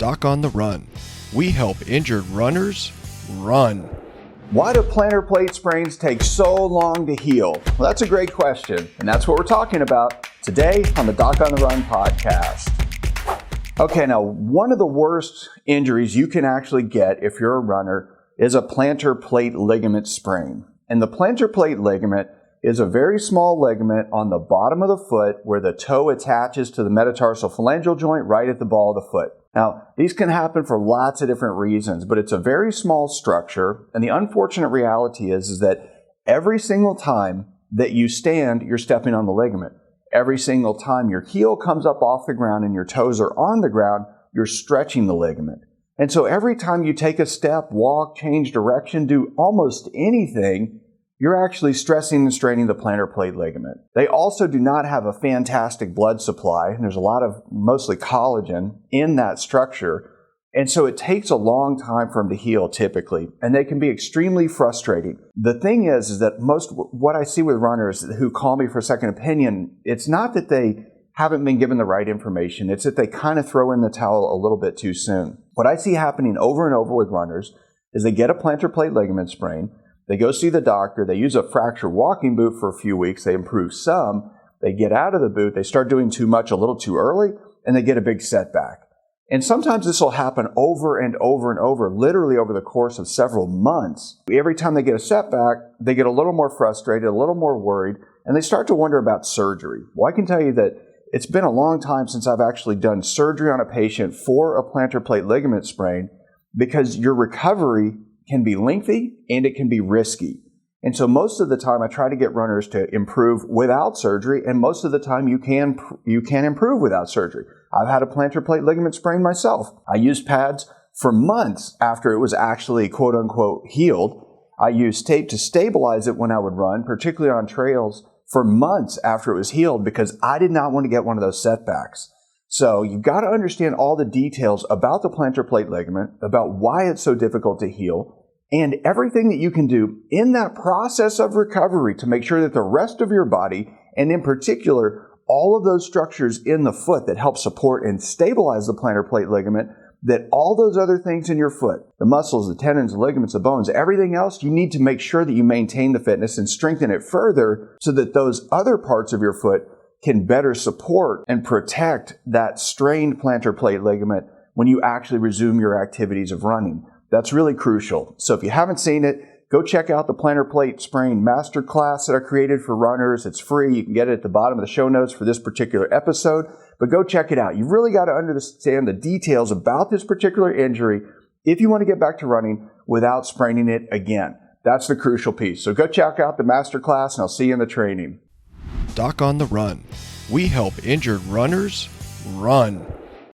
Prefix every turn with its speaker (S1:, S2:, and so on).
S1: Doc on the Run. We help injured runners run.
S2: Why do plantar plate sprains take so long to heal? Well, that's a great question, and that's what we're talking about today on the Doc on the Run podcast. Okay, now one of the worst injuries you can actually get if you're a runner is a plantar plate ligament sprain. And the plantar plate ligament is a very small ligament on the bottom of the foot where the toe attaches to the metatarsal phalangeal joint right at the ball of the foot. Now, these can happen for lots of different reasons, but it's a very small structure, and the unfortunate reality is that every single time that you stand, you're stepping on the ligament. Every single time your heel comes up off the ground and your toes are on the ground, you're stretching the ligament. And so every time you take a step, walk, change direction, do almost anything, you're actually stressing and straining the plantar plate ligament. They also do not have a fantastic blood supply, and there's a lot of mostly collagen in that structure. And so it takes a long time for them to heal typically, and they can be extremely frustrating. The thing is that what I see with runners who call me for a second opinion, it's not that they haven't been given the right information, it's that they kind of throw in the towel a little bit too soon. What I see happening over and over with runners is they get a plantar plate ligament sprain, they go see the doctor, they use a fracture walking boot for a few weeks, they improve some, they get out of the boot, they start doing too much a little too early, and they get a big setback. And sometimes this will happen over and over and over, literally over the course of several months. Every time they get a setback, they get a little more frustrated, a little more worried, and they start to wonder about surgery. Well, I can tell you that it's been a long time since I've actually done surgery on a patient for a plantar plate ligament sprain because your recovery can be lengthy and it can be risky. And so most of the time I try to get runners to improve without surgery, and most of the time you can improve without surgery. I've had a plantar plate ligament sprain myself. I used pads for months after it was actually quote unquote healed. I used tape to stabilize it when I would run, particularly on trails, for months after it was healed because I did not want to get one of those setbacks. So you've got to understand all the details about the plantar plate ligament, about why it's so difficult to heal, and everything that you can do in that process of recovery to make sure that the rest of your body, and in particular, all of those structures in the foot that help support and stabilize the plantar plate ligament, that all those other things in your foot, the muscles, the tendons, the ligaments, the bones, everything else, you need to make sure that you maintain the fitness and strengthen it further so that those other parts of your foot can better support and protect that strained plantar plate ligament when you actually resume your activities of running. That's really crucial. So if you haven't seen it, go check out the plantar plate sprain masterclass that I created for runners. It's free. You can get it at the bottom of the show notes for this particular episode, but go check it out. You've really got to understand the details about this particular injury if you want to get back to running without spraining it again. That's the crucial piece. So go check out the masterclass and I'll see you in the training.
S1: Doc on the Run. We help injured runners run.